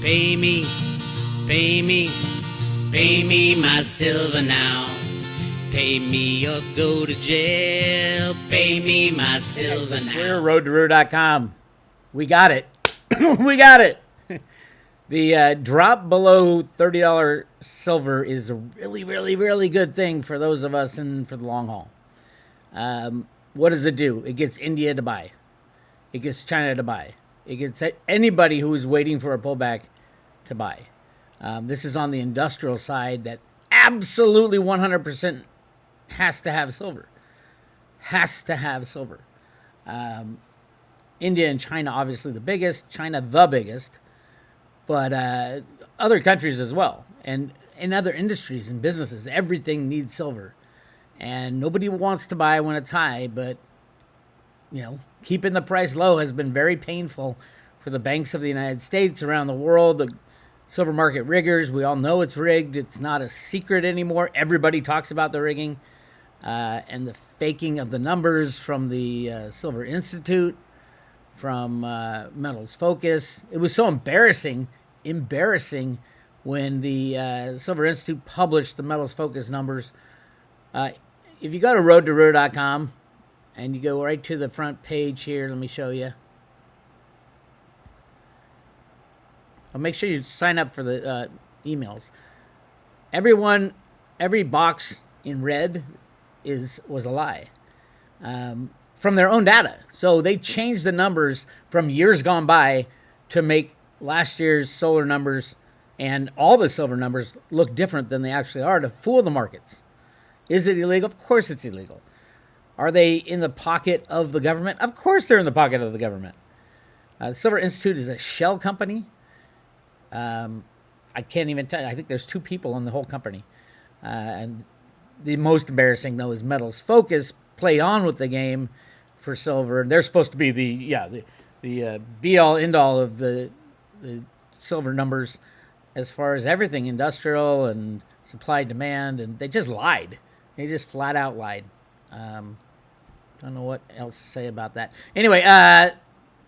Pay me, pay me, pay me my silver now. Pay me or go to jail. Pay me my silver now. We're roadtoroot.com. We got it. We got it. The drop below $30 silver is a really, really, really good thing for those of us in for the long haul. What does it do? It gets India to buy. It gets China to buy. It gets anybody who is waiting for a pullback to buy. This is on the industrial side that absolutely 100% has to have silver. Has to have silver. India and China, obviously the biggest. China, the biggest. But other countries as well. And in other industries and businesses, everything needs silver. And nobody wants to buy when it's high, but, you know, keeping the price low has been very painful for the banks of the United States, around the world, the silver market riggers. We all know it's rigged. It's not a secret anymore. Everybody talks about the rigging and the faking of the numbers from the Silver Institute, from Metals Focus. It was so embarrassing when the Silver Institute published the Metals Focus numbers. If you go to roadtoroot.com and you go right to the front page here, let me show you. I'll make sure you sign up for the emails. Every box in red was a lie from their own data. So they changed the numbers from years gone by to make last year's solar numbers and all the silver numbers look different than they actually are, to fool the markets. Is it illegal? Of course it's illegal. Are they in the pocket of the government? Of course they're in the pocket of the government. The Silver Institute is a shell company. I can't even tell you. I think there's 2 people in the whole company. And the most embarrassing, though, is Metals Focus played on with the game for silver. They're supposed to be the be-all, end-all of the silver numbers as far as everything, industrial and supply-demand, and they just lied. They just flat-out lied. I don't know what else to say about that. Anyway,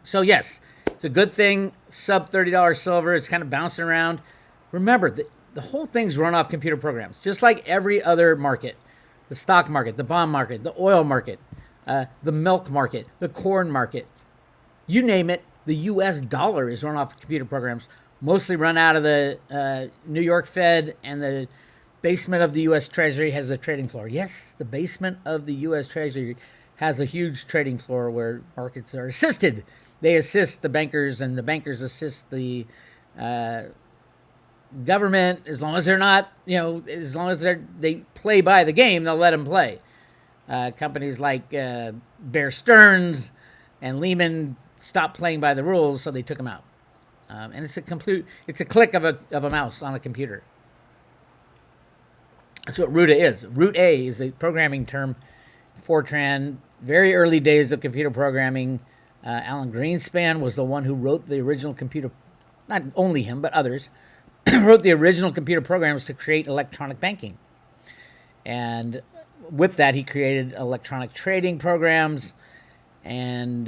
so yes, it's a good thing. Sub $30 silver. It's kind of bouncing around. Remember, the whole thing's run off computer programs, just like every other market. The stock market, the bond market, the oil market, the milk market, the corn market. You name it, the U.S. dollar is run off computer programs, mostly run out of the New York Fed, and the basement of the U.S. Treasury has a trading floor. Yes, the basement of the U.S. Treasury has a huge trading floor where markets are assisted. They assist the bankers, and the bankers assist the government. As long as they're not, as long as they play by the game, they'll let them play. Companies like Bear Stearns and Lehman stopped playing by the rules, so they took them out. And it's a click of a mouse on a computer. That's what RUTA is. Root A is a programming term, Fortran, very early days of computer programming. Alan Greenspan was the one who wrote the original computer, not only him, but others, wrote the original computer programs to create electronic banking. And with that, he created electronic trading programs. And,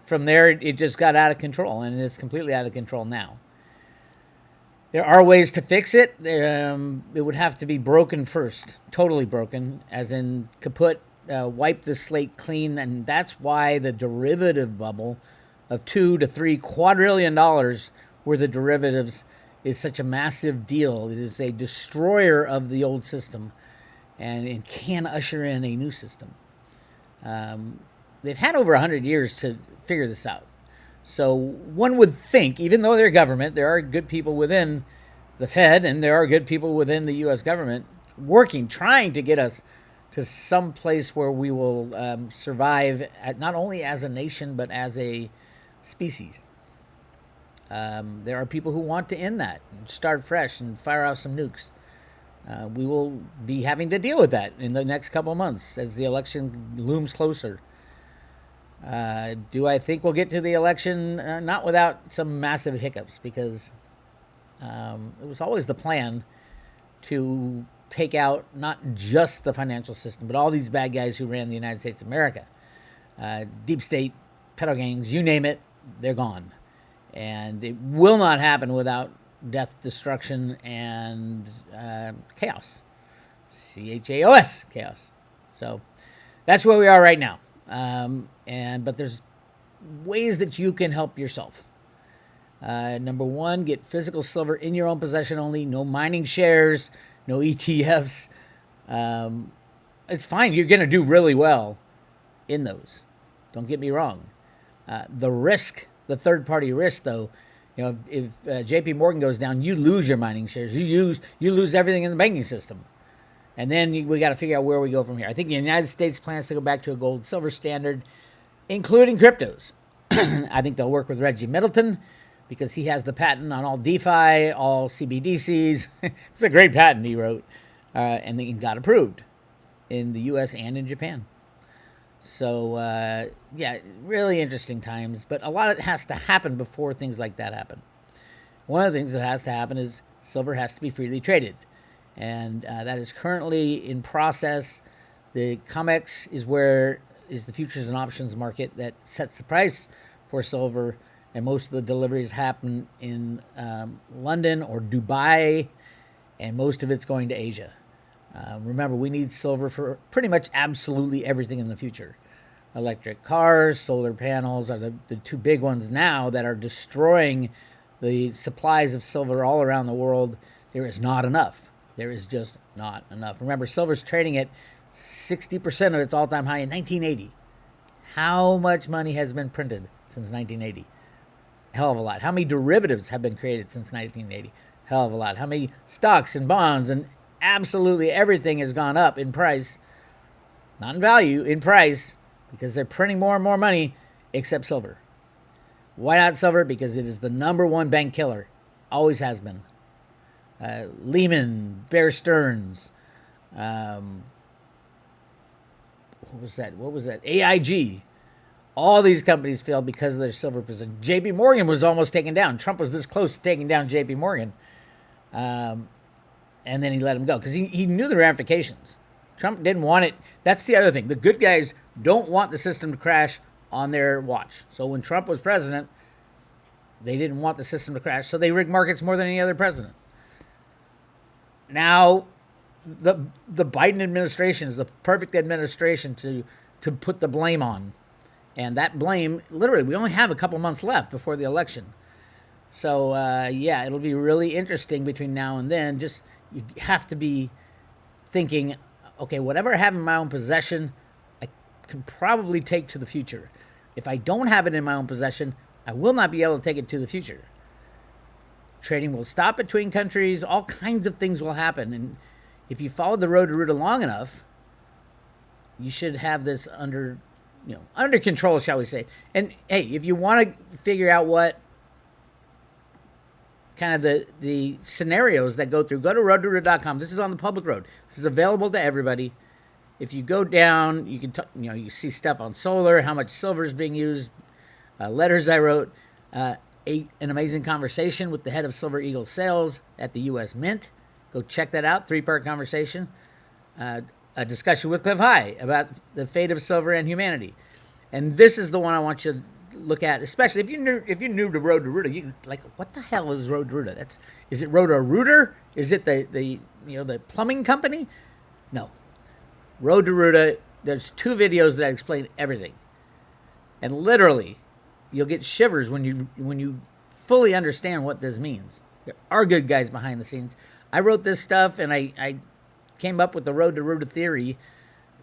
from there, it just got out of control, and it's completely out of control now. There are ways to fix it. It would have to be broken first, totally broken, as in kaput, wipe the slate clean, and that's why the derivative bubble of $2 to $3 quadrillion worth of derivatives is such a massive deal. It is a destroyer of the old system, and it can usher in a new system. They've had over 100 years to figure this out. So one would think, even though they're government, there are good people within the Fed, and there are good people within the U.S. government working, trying to get us to some place where we will survive, not only as a nation, but as a species. There are people who want to end that, and start fresh, and fire off some nukes. We will be having to deal with that in the next couple of months as the election looms closer. Do I think we'll get to the election? Not without some massive hiccups, because it was always the plan to take out not just the financial system, but all these bad guys who ran the United States of America. Deep state, pedo gangs, you name it, they're gone. And it will not happen without death, destruction, and chaos. CHAOS, chaos. So that's where we are right now. But there's ways that you can help yourself. Number one, get physical silver in your own possession only. No mining shares, no ETFs. It's fine. You're going to do really well in those. Don't get me wrong. The risk, the third-party risk, though, if JP Morgan goes down, you lose your mining shares. You lose everything in the banking system. And then we got to figure out where we go from here. I think the United States plans to go back to a gold-silver standard, including cryptos. I think they'll work with Reggie Middleton because he has the patent on all DeFi, all CBDCs. It's a great patent he wrote, and it got approved in the U.S. and in Japan. So, really interesting times. But a lot has to happen before things like that happen. One of the things that has to happen is silver has to be freely traded. And that is currently in process. The COMEX is the futures and options market that sets the price for silver. And most of the deliveries happen in London or Dubai. And most of it's going to Asia. Remember, we need silver for pretty much absolutely everything in the future. Electric cars, solar panels are the two big ones now that are destroying the supplies of silver all around the world. There is not enough. There is just not enough. Remember, silver's trading at 60% of its all-time high in 1980. How much money has been printed since 1980? Hell of a lot. How many derivatives have been created since 1980? Hell of a lot. How many stocks and bonds and absolutely everything has gone up in price, not in value, in price, because they're printing more and more money, except silver. Why not silver? Because it is the number one bank killer. Always has been. Lehman, Bear Stearns, what was that? AIG. All these companies failed because of their silver position. JP Morgan was almost taken down. Trump was this close to taking down JP Morgan. And then he let him go because he knew the ramifications. Trump didn't want it. That's the other thing. The good guys don't want the system to crash on their watch. So when Trump was president, they didn't want the system to crash. So they rigged markets more than any other president. Now, the Biden administration is the perfect administration to put the blame on. And that blame, literally, we only have a couple months left before the election. So, it'll be really interesting between now and then. Just, you have to be thinking, okay, whatever I have in my own possession, I can probably take to the future. If I don't have it in my own possession, I will not be able to take it to the future. Trading will stop between countries. All kinds of things will happen. And if you follow the road to Ruta long enough, you should have this under control, shall we say. And hey, if you want to figure out what kind of the scenarios that go through, go to roadtoruta.com. This is on the public road. This is available to everybody. If you go down, you can you see stuff on solar, how much silver is being used, letters I wrote, an amazing conversation with the head of Silver Eagle Sales at the U.S. Mint. Go check that out. 3-part conversation. A discussion with Cliff High about the fate of silver and humanity. And this is the one I want you to look at, especially if you're new to Road to Ruta. You like, what the hell is Road to Ruta? Is it Road to Rooter? Is it the plumbing company? No. Road to Ruta, there's 2 videos that explain everything. And literally, you'll get shivers when you fully understand what this means. There are good guys behind the scenes. I wrote this stuff and I came up with the Road to Ruta theory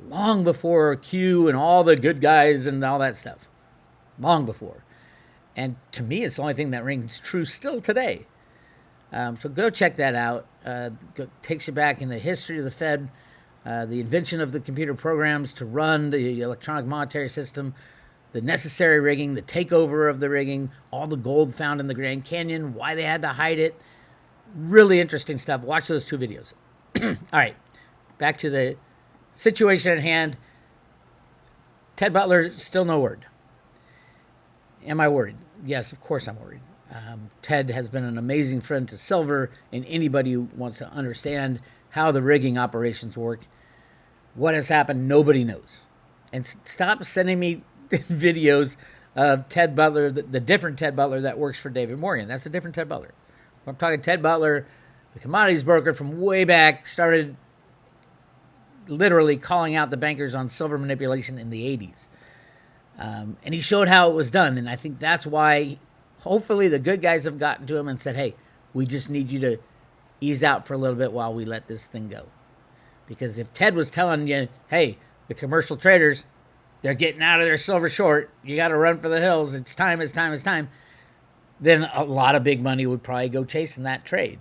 long before Q and all the good guys and all that stuff. Long before. And to me, it's the only thing that rings true still today. So go check that out. Takes you back in the history of the Fed, the invention of the computer programs to run the electronic monetary system, the necessary rigging, the takeover of the rigging, all the gold found in the Grand Canyon, why they had to hide it. Really interesting stuff. Watch those 2 videos. All right, back to the situation at hand. Ted Butler, still no word. Am I worried? Yes, of course I'm worried. Ted has been an amazing friend to silver, and anybody who wants to understand how the rigging operations work, what has happened, nobody knows. And stop sending me videos of Ted Butler, the different Ted Butler that works for David Morgan. That's a different Ted Butler. I'm talking Ted Butler, the commodities broker from way back, started literally calling out the bankers on silver manipulation in the 80s. And he showed how it was done. And I think that's why, hopefully, the good guys have gotten to him and said, hey, we just need you to ease out for a little bit while we let this thing go. Because if Ted was telling you, hey, the commercial traders, they're getting out of their silver short, you got to run for the hills, it's time, then a lot of big money would probably go chasing that trade.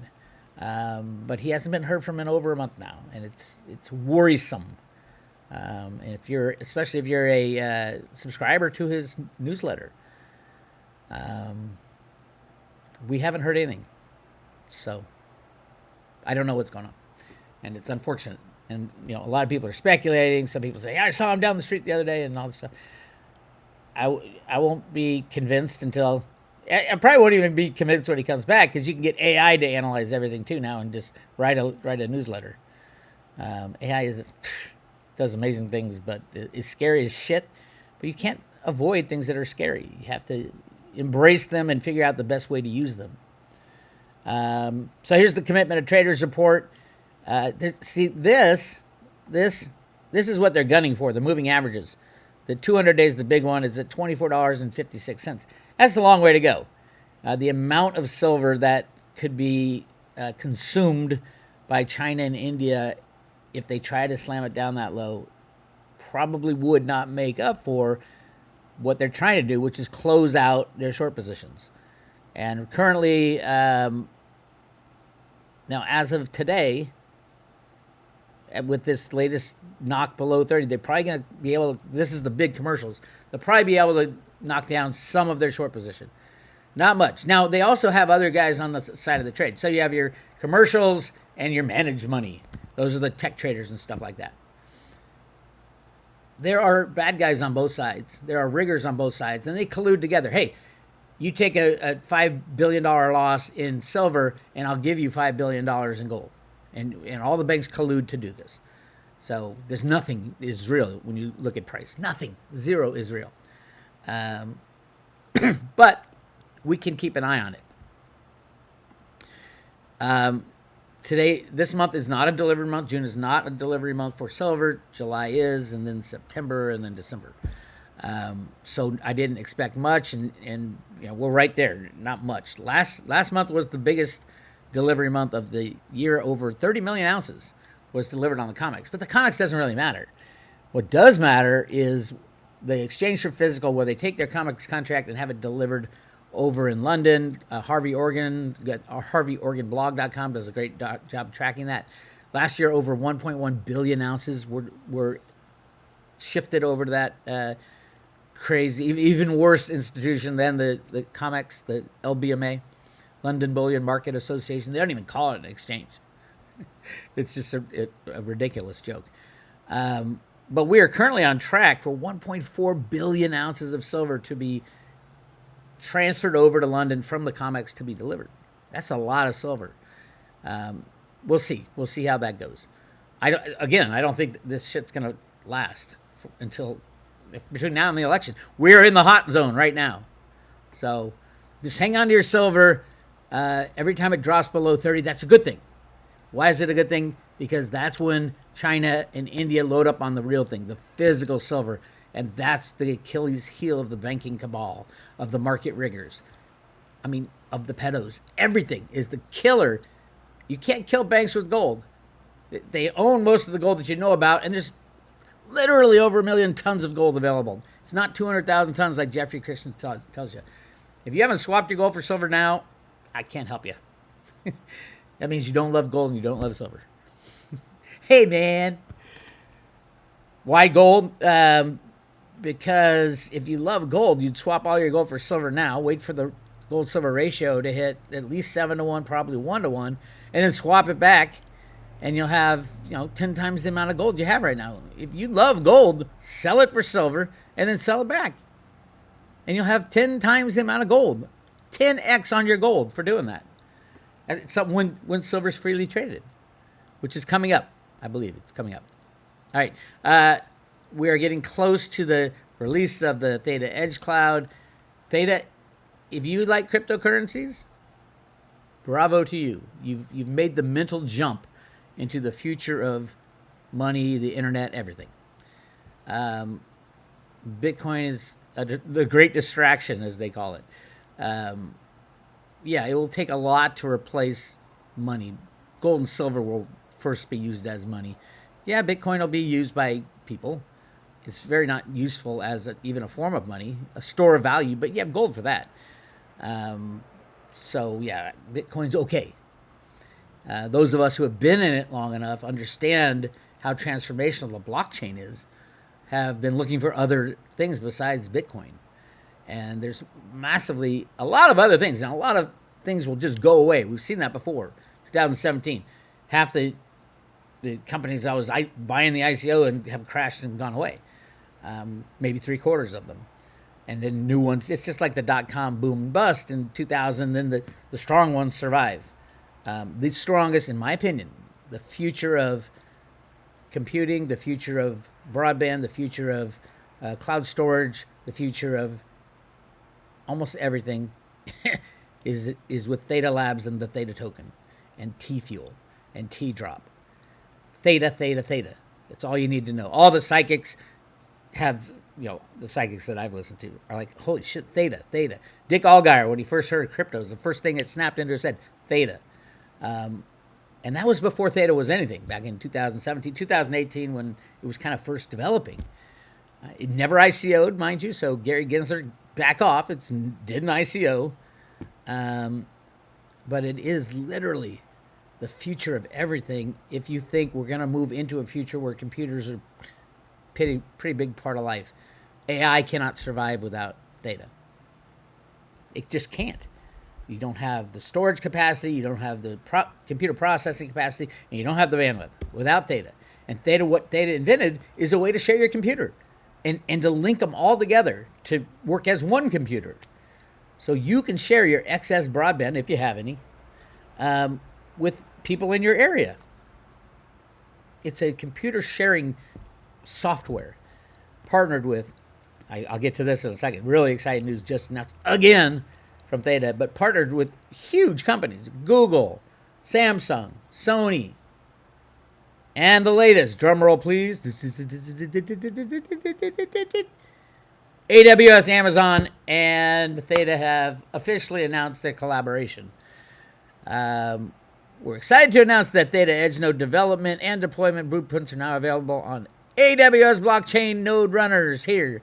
But he hasn't been heard from in over a month now, and it's worrisome. And especially if you're a subscriber to his newsletter, we haven't heard anything. So I don't know what's going on, and it's unfortunate. And a lot of people are speculating. Some people say, I saw him down the street the other day, and all this stuff. I won't be convinced until I probably won't even be convinced when he comes back, because you can get AI to analyze everything too now and just write a newsletter. AI does amazing things, but it's scary as shit. But you can't avoid things that are scary. You have to embrace them and figure out the best way to use them. So here's the Commitment of Traders report. This is what they're gunning for, the moving averages. The 200 days, the big one, is at $24.56. That's a long way to go. The amount of silver that could be consumed by China and India, if they try to slam it down that low, probably would not make up for what they're trying to do, which is close out their short positions. And currently, now as of today, with this latest knock below 30, they're probably going to be able to, this is the big commercials, they'll probably be able to knock down some of their short position. Not much. Now, they also have other guys on the side of the trade. So you have your commercials and your managed money. Those are the tech traders and stuff like that. There are bad guys on both sides. There are riggers on both sides, and they collude together. Hey, you take a $5 billion loss in silver, and I'll give you $5 billion in gold. And all the banks collude to do this. So there's nothing is real when you look at price. Nothing. Zero is real. But we can keep an eye on it. Today, this month is not a delivery month. June is not a delivery month for silver. July is, and then September, and then December. So I didn't expect much, and we're right there. Not much. Last month was the biggest delivery month of the year. Over 30 million ounces was delivered on the COMEX. But the COMEX doesn't really matter. What does matter is the exchange for physical, where they take their COMEX contract and have it delivered over in London. Harvey Organ, HarveyOrganblog.com does a great job tracking that. Last year, over 1.1 billion ounces were shifted over to that crazy, even worse institution than the COMEX, the LBMA, London Bullion Market Association. They don't even call it an exchange. It's just a ridiculous joke. But we are currently on track for 1.4 billion ounces of silver to be transferred over to London from the COMEX to be delivered. That's a lot of silver. We'll see. We'll see how that goes. I don't think this shit's going to last until between now and the election. We're in the hot zone right now. So just hang on to your silver. Every time it drops below 30, that's a good thing. Why is it a good thing? Because that's when China and India load up on the real thing, the physical silver. And that's the Achilles heel of the banking cabal, of the market riggers. I mean, of the pedos. Everything is the killer. You can't kill banks with gold. They own most of the gold that you know about, and there's literally over 1 million tons of gold available. It's not 200,000 tons like Jeffrey Christian tells you. If you haven't swapped your gold for silver now, I can't help you. That means you don't love gold and you don't love silver. Hey, man. Why gold? Because if you love gold, you'd swap all your gold for silver now, wait for the gold-silver ratio to hit at least 7-to-1, probably 1-to-1, and then swap it back, and you'll have 10 times the amount of gold you have right now. If you love gold, sell it for silver, and then sell it back. And you'll have 10 times the amount of gold. 10x on your gold for doing that. It's something when silver's freely traded, which is coming up. I believe it's coming up. All right. We are getting close to the release of the Theta Edge Cloud. Theta, if you like cryptocurrencies, bravo to you. You've made the mental jump into the future of money, the internet, everything. Bitcoin is the great distraction, as they call it. Yeah, it will take a lot to replace money. Gold and silver will first be used as money. Yeah, Bitcoin will be used by people. It's very not useful as even a form of money, a store of value, but you have gold for that. So, yeah, Bitcoin's okay. Those of us who have been in it long enough understand how transformational the blockchain is, have been looking for other things besides Bitcoin. And there's a lot of other things. Now, a lot of things will just go away. We've seen that before. 2017, half the companies I was buying the ICO and have crashed and gone away. Maybe 3/4 of them. And then new ones. It's just like the dot-com boom and bust in 2000. Then the strong ones survive. The strongest, in my opinion, the future of computing, the future of broadband, the future of cloud storage, the future of almost everything is with Theta Labs and the Theta token and T-Fuel and T-Drop. Theta, Theta, Theta. That's all you need to know. All the psychics have, the psychics that I've listened to are like, holy shit, Theta, Theta. Dick Allgaier, when he first heard cryptos, the first thing it snapped into his head, Theta. And that was before Theta was anything, back in 2017, 2018, when it was kind of first developing. It never ICO'd, mind you, so Gary Gensler, back off. It did an ICO. But it is literally the future of everything if you think we're going to move into a future where computers are pretty big part of life. AI cannot survive without Theta. It just can't. You don't have the storage capacity, you don't have the computer processing capacity, and you don't have the bandwidth without Theta. And Theta, what Theta invented is a way to share your computer and to link them all together to work as one computer. So you can share your excess broadband, if you have any, with people in your area. It's a computer sharing software partnered with, I'll get to this in a second, really exciting news just announced again from Theta, but partnered with huge companies, Google, Samsung, Sony, and the latest, drum roll please, AWS, Amazon, and Theta have officially announced their collaboration. We're excited to announce that Theta Edge node development and deployment blueprints are now available on AWS blockchain node runners here.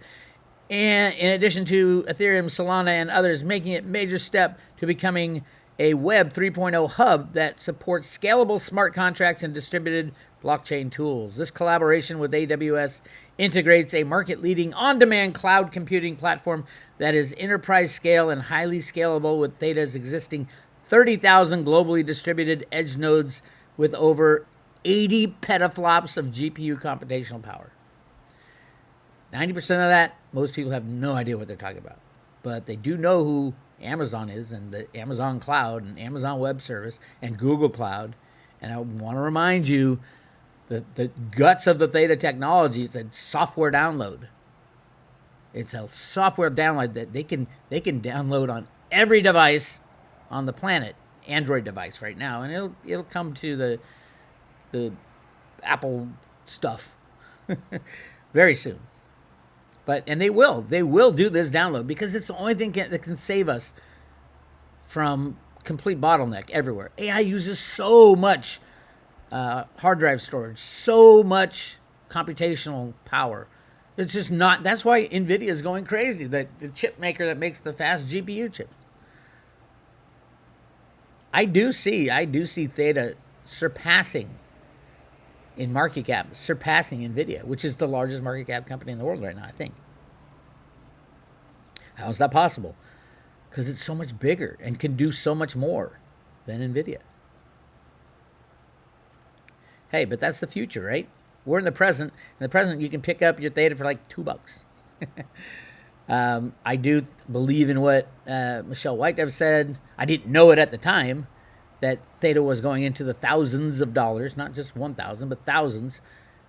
And in addition to Ethereum, Solana, and others, making it a major step to becoming a Web 3.0 hub that supports scalable smart contracts and distributed blockchain tools. This collaboration with AWS integrates a market-leading on-demand cloud computing platform that is enterprise scale and highly scalable with Theta's existing 30,000 globally distributed edge nodes with over 80 petaflops of GPU computational power. 90% of that, most people have no idea what they're talking about. But they do know who Amazon is, and the Amazon Cloud, and Amazon Web Service, and Google Cloud. And I want to remind you that the guts of the Theta technology is a software download. It's a software download that they can download on every device on the planet, Android device right now, and it'll come to the Apple stuff very soon. And they will do this download because it's the only thing that can save us from complete bottleneck everywhere. AI uses so much hard drive storage, so much computational power. It's just not. That's why NVIDIA is going crazy. The chip maker that makes the fast GPU chip. I do see Theta surpassing in market cap, surpassing NVIDIA, which is the largest market cap company in the world right now, I think. How is that possible? Because it's so much bigger and can do so much more than NVIDIA. Hey, but that's the future, right? We're in the present. In the present, you can pick up your Theta for like $2. I do believe in what Michelle Whitehead said. I didn't know it at the time, that Theta was going into the thousands of dollars, not just 1,000, but thousands.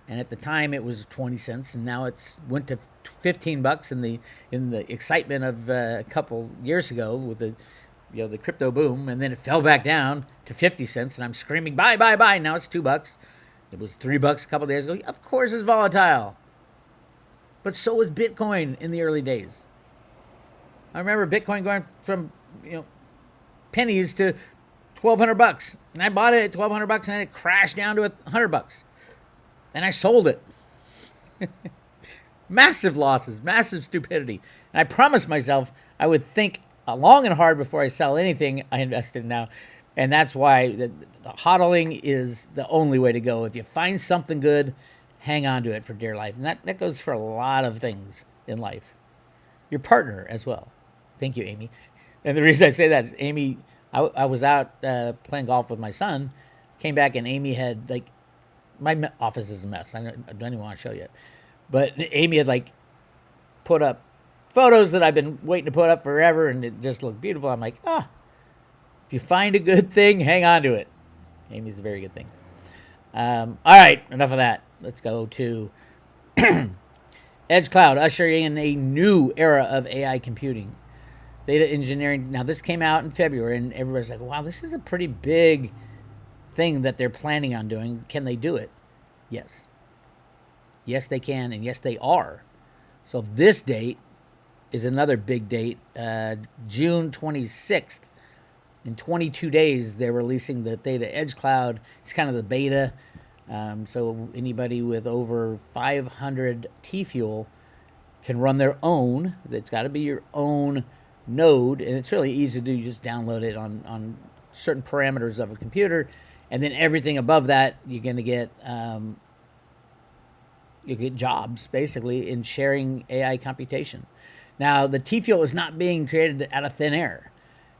And at the time, it was 20 cents, and now it's went to $15 in the excitement of a couple years ago with the crypto boom, and then it fell back down to 50 cents, and I'm screaming buy, buy, buy. Now it's $2. It was $3 a couple days ago. Of course, it's volatile, but so was Bitcoin in the early days. I remember Bitcoin going from pennies to $1,200, and I bought it at $1,200, and then it crashed down to $100, and I sold it. Massive losses, massive stupidity. And I promised myself I would think long and hard before I sell anything I invested in now. And that's why the hodling is the only way to go. If you find something good, hang on to it for dear life. And that goes for a lot of things in life. Your partner as well. Thank you, Amy. And the reason I say that is Amy, I was out playing golf with my son, came back, and Amy had, like, my office is a mess. I don't even want to show you it. But Amy had, like, put up photos that I've been waiting to put up forever, and it just looked beautiful. I'm like, if you find a good thing, hang on to it. Amy's a very good thing. All right, enough of that. Let's go to Edge Cloud, ushering in a new era of AI computing. Theta engineering. Now, this came out in February, and everybody's like, wow, this is a pretty big thing that they're planning on doing. Can they do it? Yes. Yes, they can, and yes, they are. So this date is another big date, June 26th. In 22 days, they're releasing the Theta Edge Cloud. It's kind of the beta. So anybody with over 500 T-Fuel can run their own. It's got to be your own node, and it's really easy to do. You just download it on certain parameters of a computer, and then everything above that, you're going to get you get jobs basically in sharing AI computation. Now, the T-Fuel is not being created out of thin air.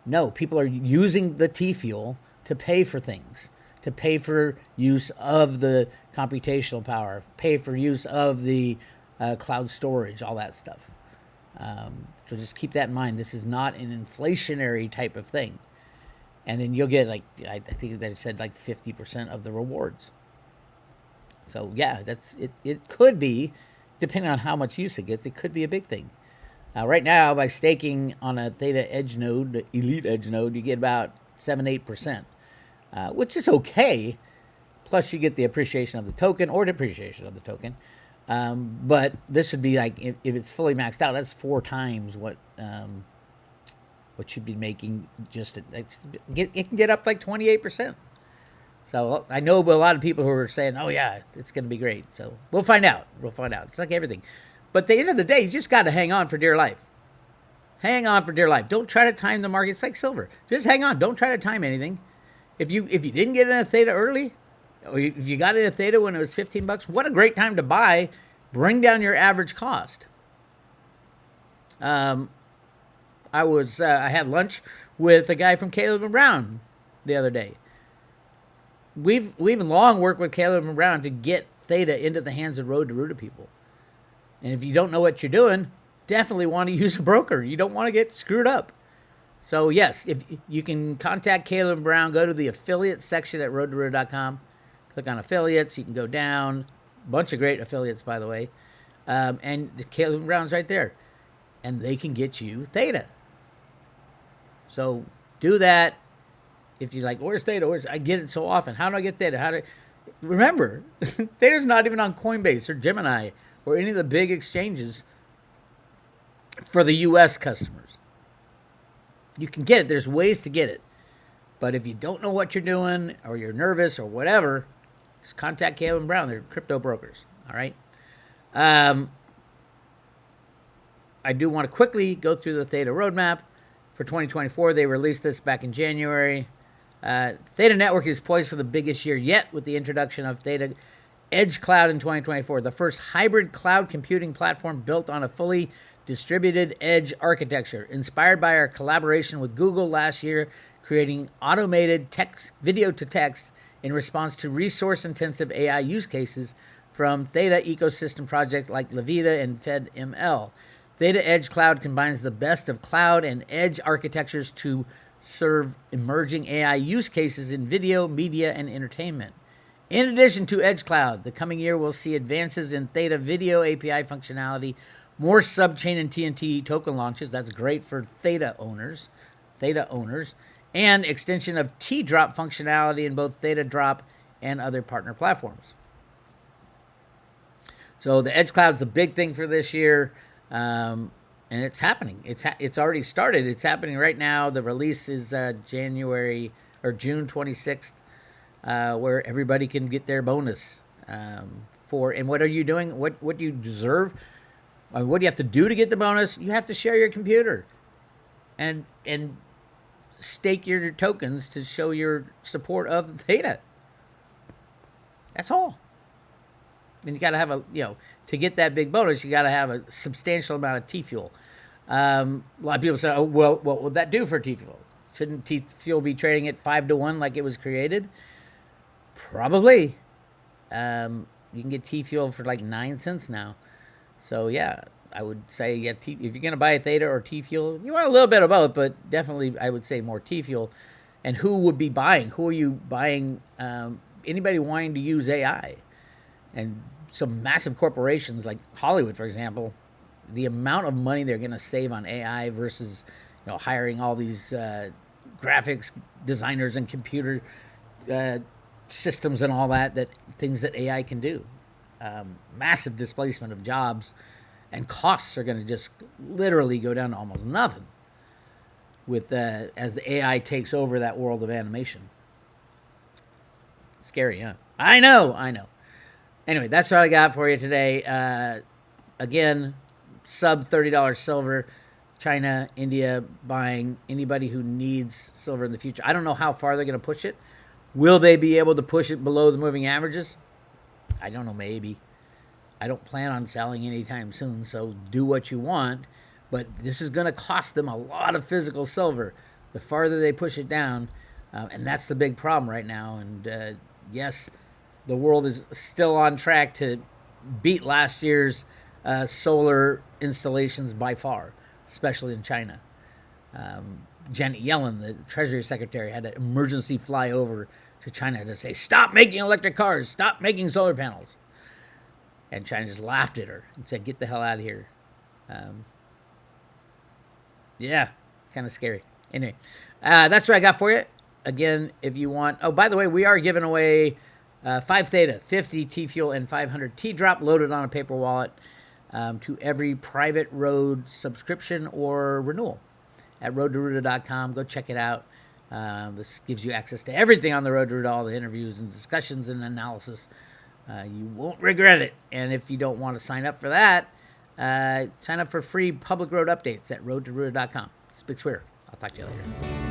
No, people are using the T-Fuel to pay for things, to pay for use of the computational power, pay for use of the cloud storage, all that stuff. So just keep that in mind. This is not an inflationary type of thing. And then you'll get, like, I think they said, like 50% of the rewards. So yeah, that's it. It could be, depending on how much use it gets, it could be a big thing. Right now, by staking on a Theta Edge node, the Elite Edge node, you get about 7-8%, which is okay. Plus, you get the appreciation of the token or depreciation of the token. But this would be like, if it's fully maxed out, that's 4 times what you'd be making. It can get up to like 28%. So I know a lot of people who are saying, oh yeah, it's going to be great. So we'll find out. It's like everything. But at the end of the day, you just got to hang on for dear life. Hang on for dear life. Don't try to time the market. It's like silver. Just hang on. Don't try to time anything. If you didn't get in a Theta early, or if you got in a Theta when it was $15, what a great time to buy. Bring down your average cost. I had lunch with a guy from Caleb and Brown the other day. We've long worked with Caleb and Brown to get Theta into the hands of Road to Root people. And if you don't know what you're doing, definitely want to use a broker. You don't want to get screwed up. So yes, if you can contact Caleb and Brown, go to the affiliate section at roadtoroot.com. Click on affiliates. You can go down. A bunch of great affiliates, by the way. And Caleb and Brown's right there. And they can get you Theta. So do that. If you're like, where's Theta? I get it so often. How do I get Theta? Remember, Theta's not even on Coinbase or Gemini or any of the big exchanges for the U.S. customers. You can get it. There's ways to get it. But if you don't know what you're doing or you're nervous or whatever, just contact Caleb and Brown. They're crypto brokers. All right. I do want to quickly go through the Theta roadmap for 2024. They released this back in January. Theta Network is poised for the biggest year yet with the introduction of Theta Edge Cloud in 2024, the first hybrid cloud computing platform built on a fully distributed edge architecture, inspired by our collaboration with Google last year, creating automated text, video to text in response to resource-intensive AI use cases from Theta ecosystem projects like Levita and FedML. Theta Edge Cloud combines the best of cloud and edge architectures to serve emerging AI use cases in video, media, and entertainment. In addition to Edge Cloud, the coming year will see advances in Theta video API functionality, More subchain and TNT token launches. That's great for Theta owners. And extension of T-drop functionality in both Theta Drop and other partner platforms. So the Edge Cloud's the big thing for this year, and it's happening. It's already started. It's happening right now. The release is June 26th, where everybody can get their bonus for. And what are you doing? What do you deserve? What do you have to do to get the bonus? You have to share your computer, and stake your tokens to show your support of Theta. That's all. And you got to have to get that big bonus, you got to have a substantial amount of T-Fuel. A lot of people say, oh, well, what would that do for T-Fuel? Shouldn't T-Fuel be trading at 5-to-1 like it was created? Probably. You can get T-Fuel for like 9 cents now. So, yeah, I would say, if you're going to buy a Theta or T-Fuel, you want a little bit of both, but definitely I would say more T-Fuel. And who would be buying? Who are you buying? Anybody wanting to use AI? And some massive corporations like Hollywood, for example, the amount of money they're going to save on AI versus hiring all these graphics designers and computer systems and all that things that AI can do. Massive displacement of jobs, and costs are going to just literally go down to almost nothing with as the AI takes over that world of animation. Scary, huh? I know. Anyway, that's what I got for you today. Again, sub $30 silver. China, India buying. Anybody who needs silver in the future. I don't know how far they're going to push it. Will they be able to push it below the moving averages? I don't know, maybe. I don't plan on selling anytime soon, so do what you want. But this is going to cost them a lot of physical silver the farther they push it down. And that's the big problem right now. And yes, the world is still on track to beat last year's solar installations by far, especially in China. Janet Yellen, the Treasury Secretary, had an emergency fly over to China to say, stop making electric cars, stop making solar panels. And China just laughed at her and said, get the hell out of here. Yeah, kind of scary. Anyway, that's what I got for you. Again, if you want... Oh, by the way, we are giving away 5 Theta, 50 T-Fuel, and 500 T-Drop loaded on a paper wallet to every private road subscription or renewal at roadtoruta.com. Go check it out. This gives you access to everything on the Road to Ruta, all the interviews and discussions and analysis. You won't regret it. And if you don't want to sign up for that, sign up for free public road updates at roadtoruta.com. It's Big Weir. I'll talk to you later.